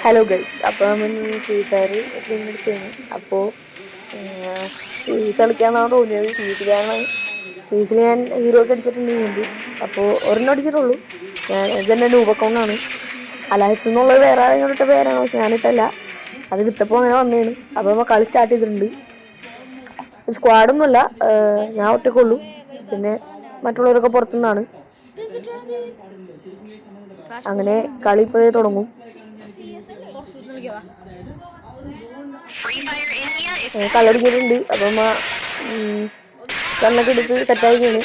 Hello guys, അപ്പോൾ നമ്മൾ free fire എടുത്താണ്. അപ്പോൾ സീരീസ് കളിക്കാമെന്നാണ് തോന്നിയത്. സീരീസിൽ ഞാൻ ഹീറോ ഒക്കെ അടിച്ചിട്ടുണ്ട് മുമ്പ്. അപ്പോൾ ഒരെണ്ണം അടിച്ചിട്ടുള്ളൂ. ഞാൻ ഇതെന്നെ നൂബ് അക്കൗണ്ടാണ്. അലയൻസ് എന്നുള്ളത് വേറെ ആരെങ്കിലും ഇട്ട പേരാണ്, പക്ഷെ ഞാനിട്ടല്ല. അത് എടുത്തപ്പോൾ അങ്ങനെ വന്നതാണ്. അപ്പോൾ നമ്മൾ കളി സ്റ്റാർട്ട് ചെയ്തിട്ടുണ്ട്. സ്ക്വാഡൊന്നുമല്ല, ഞാൻ ഒറ്റക്കുള്ളൂ. പിന്നെ മറ്റുള്ളവരൊക്കെ പുറത്തുനിന്നാണ്. അങ്ങനെ കളി ഇപ്പോഴേ തുടങ്ങും. കളടിക്കിട്ടുണ്ട്. അപ്പം കണ്ണൊക്കെ എടുത്ത് സെറ്റായിരിക്കാണ്.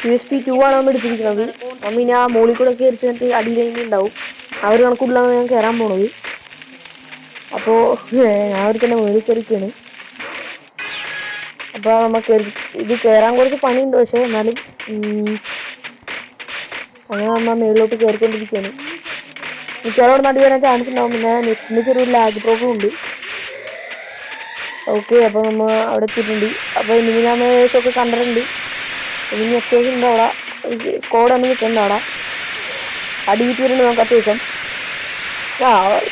USP 2 ആണ് നമ്മൾ എടുത്തിരിക്കുന്നത്. അമ്മ ഇനി ആ മോളിൽ കൂടെ കയറി ചെന്നിട്ട് അടിയിലേക്ക് ഉണ്ടാവും. ആ ഒരു കണക്കുള്ളതാണ് ഞാൻ കയറാൻ പോണത്. അപ്പോൾ ഞാൻ അവർ തന്നെ മുകളിൽ കയറിക്കാണ്. അപ്പോൾ നമുക്ക് ഇത് കയറാൻ കുറച്ച് പണിയുണ്ട്, പക്ഷേ എന്നാലും അങ്ങനെ നമ്മൾ മേളിലോട്ട് കയറിക്കൊണ്ടിരിക്കുകയാണ്. മിക്കവാറും നടി വരാൻ ചാൻസ് ഉണ്ടാവും. പിന്നെ നെറ്റിൻ്റെ ചെറിയൊരു ലാഗ് പ്രോബ്ലം ഉണ്ട്. ഓക്കെ, അപ്പോൾ നമ്മൾ അവിടെ എത്തിയിട്ടുണ്ട്. അപ്പോൾ ഇനി ഞാൻ ഒക്കെ കണ്ടിട്ടുണ്ട്. ഇനി അത്യാവശ്യം ഉണ്ട് അവിടെ. സ്കോഡ് തന്നെ നിൽക്കുന്നുണ്ട് അവിടെ. അടിയിട്ടിട്ടുണ്ട് നമുക്ക് അത്യാവശ്യം.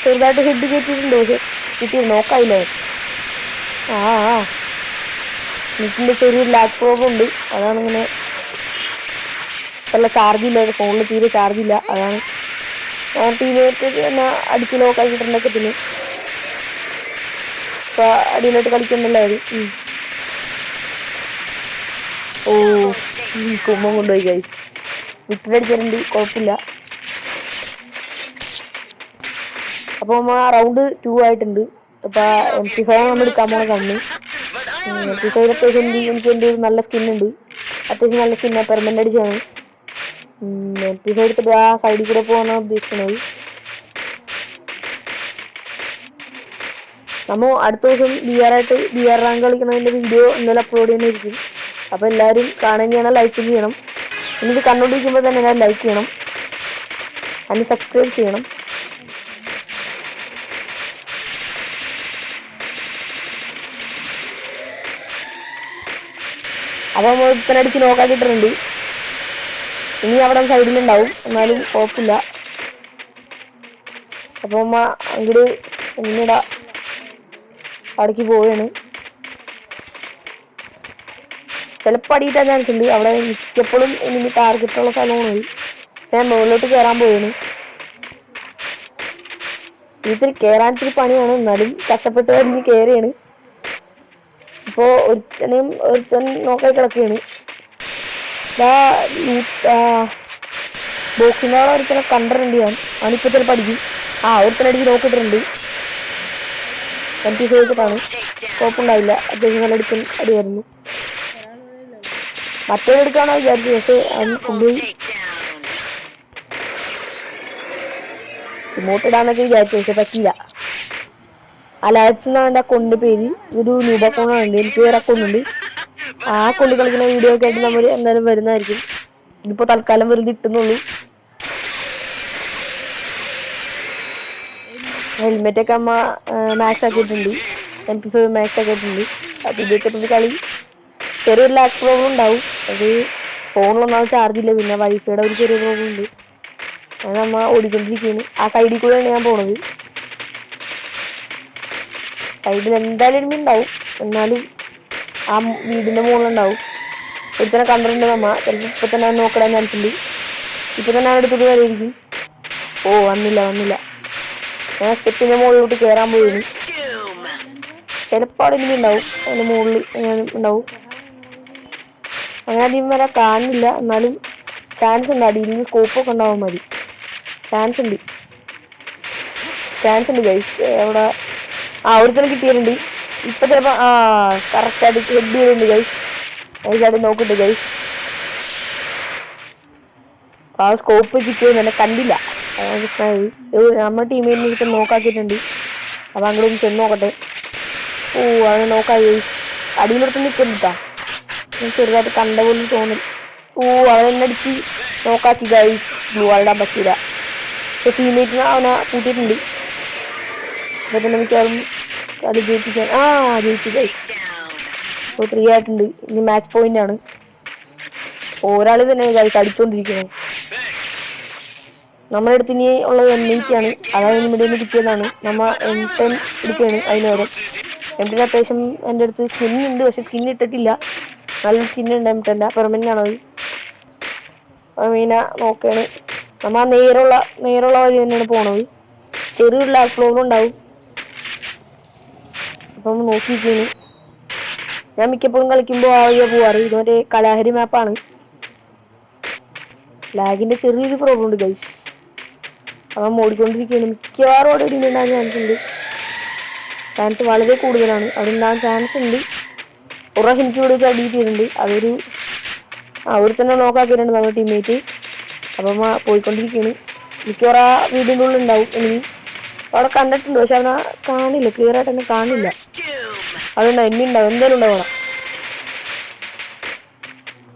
ചെറുതായിട്ട് ഹെഡ് കയറ്റിയിട്ടുണ്ട്, പക്ഷെ കിട്ടിയിട്ട് നോക്കായില്ലേ. നെറ്റിൻ്റെ ചെറിയൊരു ലാഗ് പ്രോബ്ലം ഉണ്ട്. അതാണ് ഇങ്ങനെ നല്ല ചാർജില്ല, ഫോണിൽ തീരെ ചാർജില്ല. അതാണ് ടീമേറ്റ് തന്നെ അടിച്ച് ലോക്കാക്കിയിട്ടുണ്ടൊക്കെ. പിന്നെ ഇപ്പോൾ അടിയിലോട്ട് കളിക്കുന്നുണ്ടായത്. കുമ്മം കൊണ്ടുപോയി ഗൈസ്. വിട്ടിട്ടടിച്ചിട്ടുണ്ട്, കുഴപ്പമില്ല. അപ്പോൾ നമ്മൾ റൗണ്ട് 2 ആയിട്ടുണ്ട്. ഇപ്പോൾ MP5 നമ്മൾ എടുക്കാൻ പോണ കണ്ണു. MP5 അത്യാവശ്യം എനിക്ക് എൻ്റെ ഒരു നല്ല സ്കിന്നുണ്ട്. അത്യാവശ്യം നല്ല സ്കിന്നാണ്, പെർമനൻ്റ് അടിച്ചാണ്. MP5 എടുത്തിട്ട് ആ സൈഡിൽ കൂടെ പോകാനാണ് ഉദ്ദേശിക്കുന്നത്. നമ്മൾ അടുത്ത ദിവസം BR റാങ്ക് കളിക്കുന്നതിൻ്റെ വീഡിയോ ഇന്നലെ അപ്ലോഡ് ചെയ്യുന്നതായിരിക്കും. അപ്പോൾ എല്ലാവരും കാണുകയും ചെയ്യണം, ലൈക്ക് ചെയ്യണം. എനിക്ക് കണ്ടുകൊണ്ടിരിക്കുമ്പോൾ തന്നെ ഞാൻ ലൈക്ക് ചെയ്യണം, അതിന് സബ്സ്ക്രൈബ് ചെയ്യണം. അപ്പോൾ നമ്മൾ ഇത്തന്നെ അടിച്ച് നോക്കാക്കിയിട്ടുണ്ട്. ഇനി അവിടെ സൈഡിലുണ്ടാവും, എന്നാലും കുഴപ്പമില്ല. അപ്പോൾ അമ്മ അങ്ങോട്ട് പിന്നീട് അവിടേക്ക് പോവുകയാണ്. ചിലപ്പോൾ അടിയിട്ടാൻ ചാൻസ് ഉണ്ട്. അവിടെ മിക്കപ്പോഴും ഇനി ടാർഗറ്റുള്ള സ്ഥലമാണ്. ഞാൻ മുകളിലോട്ട് കയറാൻ പോവുകയാണ്. ഇതിൽ കയറാൻ ഇത്തിരി പണിയാണ്, എന്നാലും കഷ്ടപ്പെട്ട് വലിയ കയറിയാണ്. ഇപ്പോൾ ഒരുത്തൻ നോക്കായി കിടക്കുകയാണ്. ബോക്സിൻ്റെ അവിടെ ഒരുത്തനെ കണ്ടിട്ടുണ്ട് ഞാൻ. അവനിപ്പോൾ ചിലപ്പോൾ അടിക്കും. ഒരുത്തനടിച്ച് നോക്കിയിട്ടുണ്ട്. MP5 വെച്ചിട്ടാണ്, കുഴപ്പമുണ്ടാവില്ല. അത്യാവശ്യം നല്ല അടിയായിരുന്നു. മറ്റേ എടുക്കാണോ വിചാരിച്ചു, പക്ഷേ അവൻ കൊണ്ടുപോയി. റിമോട്ട് ഇടാന്നൊക്കെ വിചാരിച്ചു, പക്ഷെ പറ്റിയില്ല. അലാക്സ് എന്നാണ് എൻ്റെ അക്കൗണ്ടിൻ്റെ പേര്. ഇതൊരു നൂബ് അക്കൗണ്ടാണ്. എനിക്ക് വേറെ അക്കൗണ്ടുണ്ട്. ആ അക്കൗണ്ടിൽ കളിക്കുന്ന വീഡിയോ ഒക്കെ ആയിട്ട് നമ്മൾ എന്തായാലും വരുന്നതായിരിക്കും. ഇതിപ്പോൾ തൽക്കാലം വെറുതെ ഇട്ടുന്നുള്ളൂ. ഹെൽമെറ്റൊക്കെ അമ്മ മാക്സ് ആക്കിയിട്ടുണ്ട്. MP5 മാക്സ് ആക്കിയിട്ടുണ്ട്. അത് ഇത് വെച്ചിട്ട് കളി ചെറിയൊരു ലാഗ് പ്രോബ്ലം ഉണ്ടാവും. അത് ഫോണിലൊന്നും ചാർജില്ല. പിന്നെ വൈഫൈയുടെ ഒരു ചെറിയ പ്രോബ്ലം ഉണ്ട്. അത് നമ്മൾ ഓടിക്കൊണ്ടിരിക്കുകയാണ്. ആ സൈഡിൽ കൂടെയാണ് ഞാൻ പോണത്. സൈഡിൽ എന്തായാലും എനിമി ഉണ്ടാവും, എന്നാലും ആ വീടിൻ്റെ മുകളിലുണ്ടാവും. ഒരുത്തനെ കണ്ടിട്ടുണ്ട് നമ്മ. ചിലപ്പോൾ ഇപ്പം തന്നെ നോക്കിടാൻ ചാൻസ് ഉണ്ട്. ഇപ്പം തന്നെ അടുത്തോട്ട് വരെയിരിക്കും. വന്നില്ല. ഞാൻ സ്റ്റെപ്പിൻ്റെ മുകളിലോട്ട് കയറാൻ പോയിരുന്നു. ചിലപ്പോൾ അവിടെ എനിമി ഉണ്ടാവും, അതിൻ്റെ മുകളിൽ ഉണ്ടാവും. അങ്ങനെ അധികം വരെ കാണുന്നില്ല, എന്നാലും ചാൻസ് ഉണ്ട്. അടിയിൽ നിന്ന് സ്കോപ്പൊക്കെ ഉണ്ടാവാൻ മതി. ചാൻസ് ഉണ്ട് ഗൈസ്. അവിടെ ഒരുത്തരം കിട്ടിയിട്ടുണ്ട്. ഇപ്പം ചിലപ്പോൾ കറക്റ്റായിട്ട് ഹെഡ് ചെയ്തിട്ടുണ്ട് ഗൈസ്. അത് നോക്കിയിട്ട് ഗൈസ്. ആ സ്കോപ്പ് ചിക്കുന്നത് എന്നെ കണ്ടില്ല. നമ്മുടെ ടീമേറ്റിന് ഇപ്പം നോക്കാക്കിയിട്ടുണ്ട്. അപ്പം അങ്ങോട്ട് ചെന്ന് നോക്കട്ടെ. അങ്ങനെ നോക്കാം ഗൈസ്. അടിയിലോട്ട് നിൽക്കുന്നുട്ടാ. ചെറുതായിട്ട് കണ്ട പോലും തോന്നും. അവനെന്നടിച്ച് നോക്കാക്കി ഗൈസ്. ബ്ലൂ ആളിടാൻ പറ്റില്ല. ഇപ്പോൾ ടീമേറ്റിന് അവനെ കൂട്ടിയിട്ടുണ്ട്. അപ്പോൾ തന്നെ മിക്കവാറും കളി ജയിപ്പിക്കാൻ. ജയിച്ചു ഗൈസ്. ഇപ്പോൾ 3 ആയിട്ടുണ്ട്. ഇനി മാച്ച് പോയിന്റ് ആണ്. ഒരാൾ തന്നെ ഗൈസ് അടിച്ചുകൊണ്ടിരിക്കുന്നു. നമ്മുടെ അടുത്ത് ഇനി ഉള്ളത് M80 ആണ്. അതായത് ഇവിടെ നിന്ന് കിട്ടിയതാണ്. നമ്മ M10 എടുക്കുകയാണ് അതിന് പകരം. M10 അത്യാവശ്യം എൻ്റെ അടുത്ത് സ്കിന്നുണ്ട്, പക്ഷെ സ്കിൻ ഇട്ടിട്ടില്ല. നല്ലൊരു സ്കിന്നുണ്ട് M10. പെർമനൻ്റ് ആണത്. മീന നോക്കുകയാണ്. നമ്മ നേരുള്ള വഴി തന്നെയാണ് പോണത്. ചെറിയൊരു ലാഗ് ഫ്ലോറും ഉണ്ടാവും. അപ്പം നോക്കിയിരിക്കുകയാണ്. ഞാൻ മിക്കപ്പോഴും കളിക്കുമ്പോൾ ആ വഴിയാണ് പോവാറ്. ഇത് മറ്റേ കലാഹരി മാപ്പാണ്. ലാഗിൻ്റെ ചെറിയൊരു പ്രോബ്ലം ഉണ്ട് ഗൈസ്. അപ്പം ഓടിക്കൊണ്ടിരിക്കുകയാണ്. മിക്കവാറും അവിടെ ഉണ്ടാകാൻ ചാൻസ് ഉണ്ട്. ചാൻസ് വളരെ കൂടുതലാണ്. അവിടെ ഉണ്ടാകാൻ ചാൻസ് ഉണ്ട്. ഒരു പ്രാവശ്യം എനിക്ക് ഇവിടെ വെച്ച് അടിയിട്ടിട്ടുണ്ട്. അതൊരു ഒരു തന്നെ നോക്കാക്കിയിട്ടുണ്ട് നമ്മുടെ ടീംമേറ്റ്. അപ്പം പോയിക്കൊണ്ടിരിക്കുകയാണ്. മിക്കവാറും ആ വീടിൻ്റെ ഉള്ളിൽ ഉണ്ടാവും. ഇനി അവിടെ കണ്ടിട്ടുണ്ട്, പക്ഷെ അവനെ കാണില്ല. ക്ലിയർ ആയിട്ട് തന്നെ കാണില്ല. അതുകൊണ്ടാണ് എന്നെ ഉണ്ടാവും, എന്തായാലും ഉണ്ടാവണം.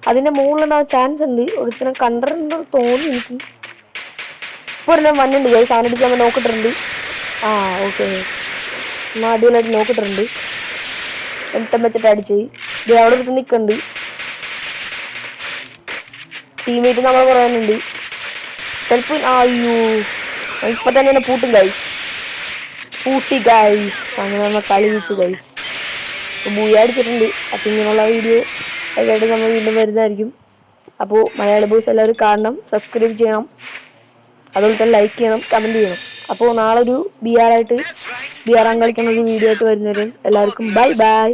അതിൻ്റെ മുകളിലുണ്ടാവാൻ ചാൻസ് ഉണ്ട്. ഒരുത്തനെ കണ്ടിട്ടുണ്ടോ തോന്നി എനിക്ക്. ഇപ്പോൾ ഒരെണ്ണം വന്നുണ്ട് ഗൈസ്. അവനടിച്ച് നമ്മൾ നോക്കിയിട്ടുണ്ട്. ഓക്കെ, നമ്മൾ അടിപൊളിയായിട്ട് നോക്കിയിട്ടുണ്ട്. എട്ടം വെച്ചിട്ട് അടിച്ച് ഇത് അവിടെ അടുത്ത് നിൽക്കുന്നുണ്ട്. ടീമേറ്റ് നമ്മൾ പറയാനുണ്ട്. ചിലപ്പോൾ അയ്യോ ഇപ്പം തന്നെ പൂട്ടും ഗൈസ്. അങ്ങനെ നമ്മൾ കളി വെച്ചു ഗൈസ്. ബൂയ അടിച്ചിട്ടുണ്ട്. അപ്പം ഇങ്ങനെയുള്ള വീഡിയോ ആയിട്ട് നമ്മൾ വീണ്ടും വരുന്നതായിരിക്കും. അപ്പോൾ മലയാള ബോയ്സ് എല്ലാവരും കാണണം, സബ്സ്ക്രൈബ് ചെയ്യണം, അതുപോലെ തന്നെ ലൈക്ക് ചെയ്യണം, കമൻറ്റ് ചെയ്യണം. അപ്പോൾ നാളെ ഒരു ബി ആർ കളിക്കുന്ന ഒരു വീഡിയോ ആയിട്ട് വരുന്നവരും എല്ലാവർക്കും ബൈ ബൈ.